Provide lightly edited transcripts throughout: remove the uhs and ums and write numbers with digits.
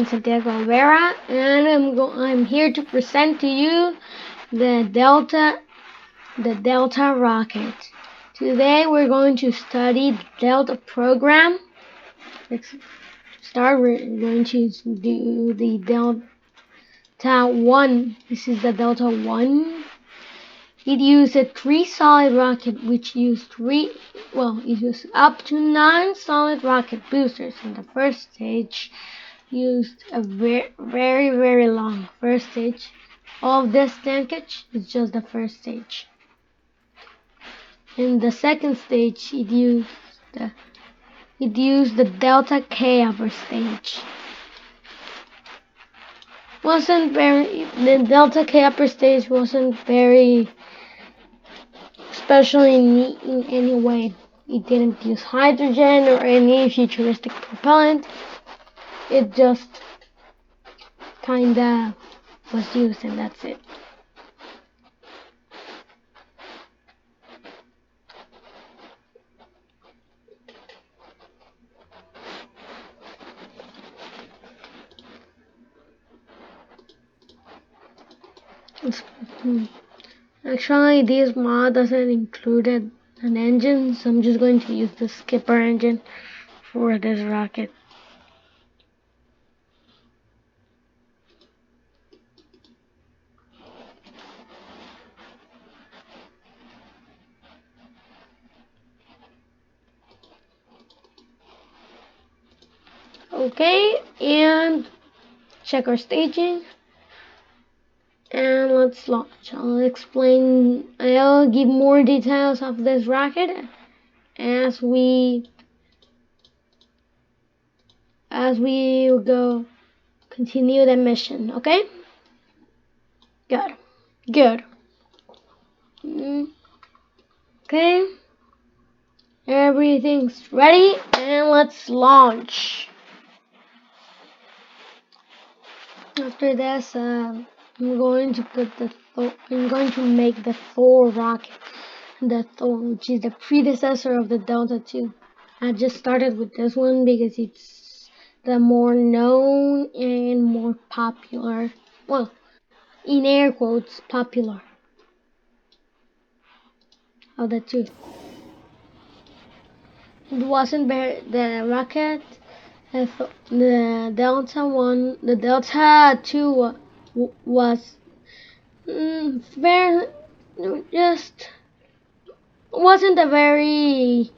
I'm Santiago Alvera, and I'm here to present to you the Delta rocket. Today we're going to study the Delta program. Let's start. We're going to do the Delta-1. This is the Delta-1. It used a 3-solid rocket, which used it used up to 9 solid rocket boosters. In the first stage, used a very long first stage. All of this tankage is just the first stage. In the second stage, it used the Delta-K upper stage. The Delta-K upper stage wasn't very special in any way. It didn't use hydrogen or any futuristic propellant. It just kinda was used, and that's it. Actually, this mod doesn't include an engine, so I'm just going to use the skipper engine for this rocket. Okay, and check our staging. And let's launch. I'll give more details of this rocket as we go continue the mission, okay? Good. Okay. Everything's ready, and let's launch. After this, I'm going to make the Thor rocket, the Thor, which is the predecessor of the Delta-2. I just started with this one because it's the more known and more popular. Well, in air quotes, popular of the two. It wasn't the rocket. The Delta-1, the Delta-2 was wasn't a very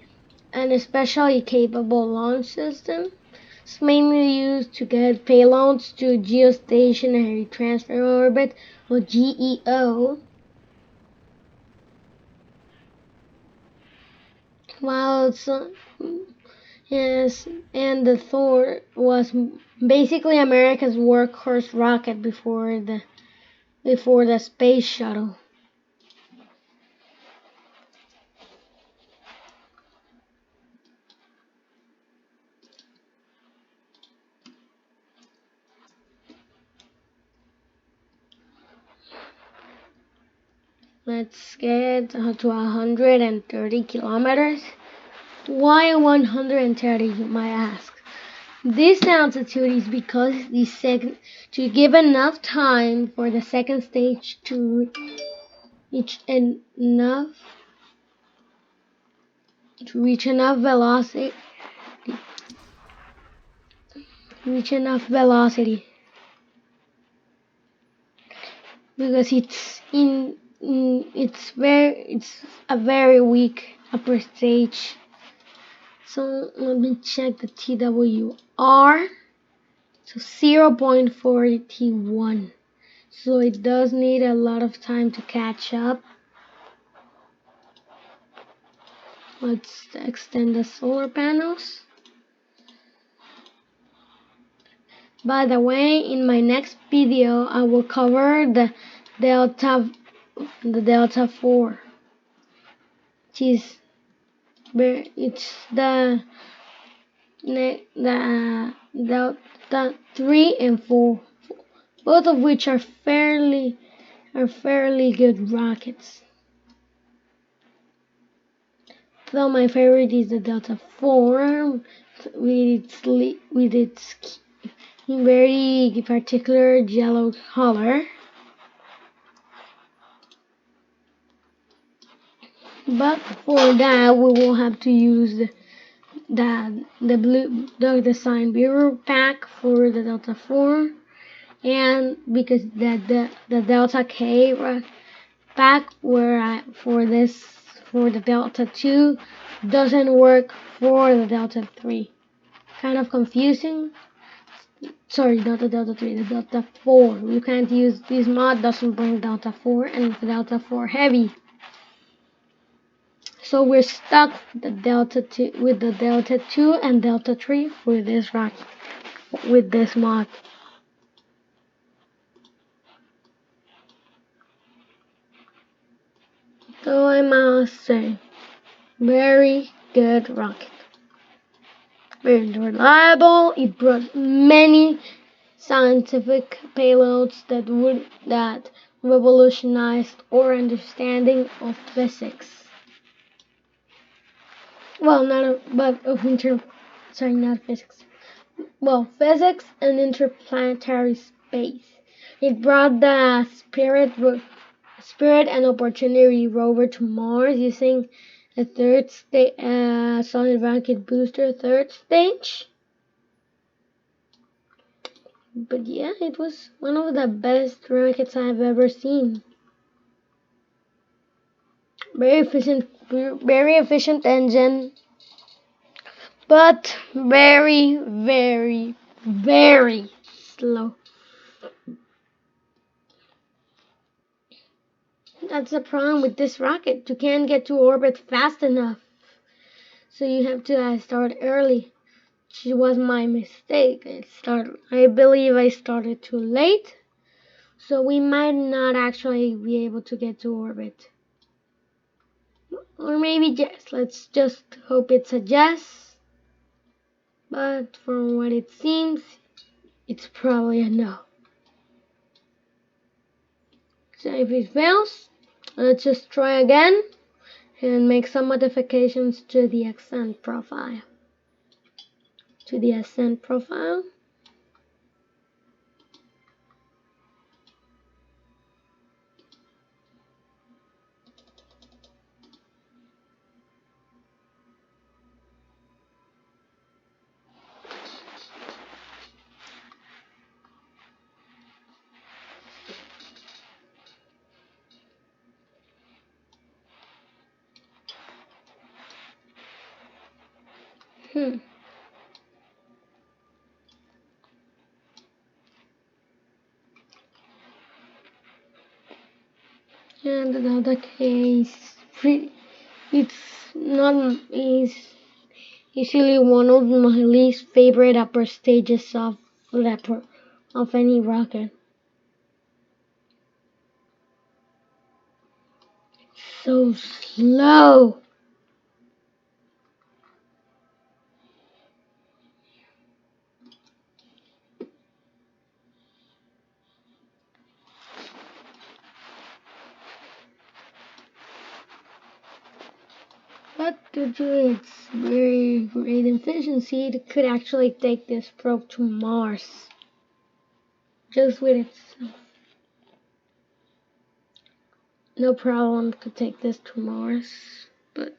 and especially capable launch system. It's mainly used to get payloads to geostationary transfer orbit, or GEO. While yes, and the Thor was basically America's workhorse rocket before the space shuttle. Let's get to 130 kilometers. Why 130, you might ask? This altitude is because to give enough time for the second stage to reach enough velocity. Because it's a very weak upper stage. So let me check the TWR. So 0.41. So it does need a lot of time to catch up. Let's extend the solar panels. By the way, in my next video, I will cover the Delta-4, it's the Delta-3 and 4, both of which are fairly good rockets. Though my favorite is the Delta-4 with its very particular yellow color. But for that, we will have to use the blue the sign mirror pack for the Delta 4, and because the Delta K pack for the Delta 2 doesn't work for the Delta 3. Kind of confusing. Sorry, not the Delta 3, the Delta 4. You can't use this mod, doesn't bring Delta 4, and it's Delta 4 heavy. So we're stuck with the Delta 2 and Delta 3 with this mod. So I must say, very good rocket. Very reliable. It brought many scientific payloads that revolutionized our understanding of physics. Well, not physics. Well, physics and interplanetary space. It brought the Spirit and Opportunity rover to Mars using a solid rocket booster third stage. But yeah, it was one of the best rockets I've ever seen. Very efficient engine, but very, very, very slow. That's the problem with this rocket. You can't get to orbit fast enough. So you have to start early. Which was my mistake. I believe I started too late. So we might not actually be able to get to orbit. Or maybe yes. Let's just hope it's a yes. But from what it seems, it's probably a no. So if it fails, let's just try again and make some modifications to the ascent profile. And another case, it's not is easily one of my least favorite upper stages of any rocket. So slow. But due to its very great efficiency, it could actually take this probe to Mars. Just with itself. No problem could take this to Mars. But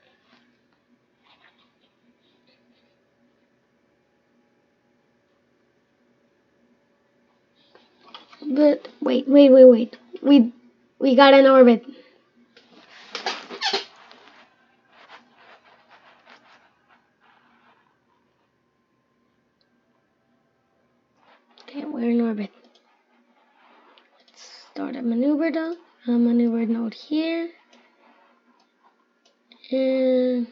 wait. We got an orbit. Okay, we're in orbit. Let's start a maneuver node here. And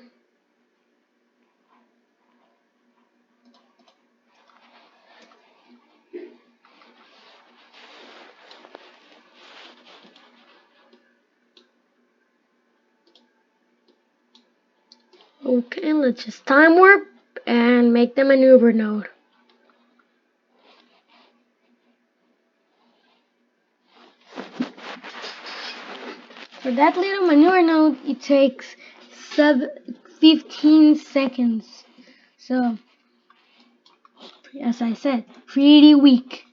okay, let's just time warp and make the maneuver node. For that little maneuver node, it takes 15 seconds. So as I said, pretty weak.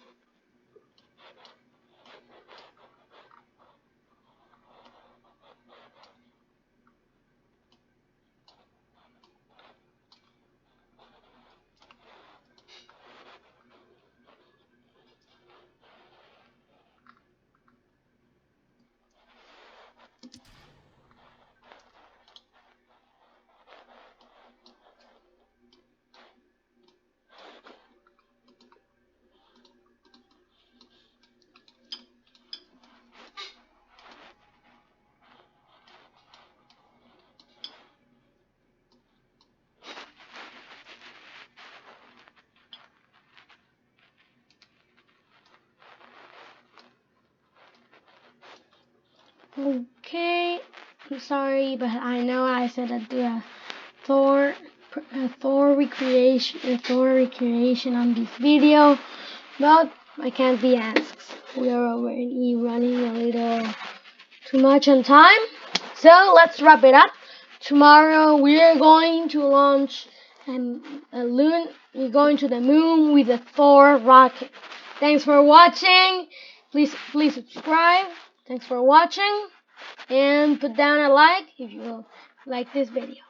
Okay, I'm sorry, but I know I said I'd do a Thor recreation on this video, but I can't be asked. We are already running a little too much on time, so let's wrap it up. Tomorrow we are going to launch we're going to the moon with a Thor rocket. Thanks for watching. Please subscribe. Thanks for watching, and put down a like if you like this video.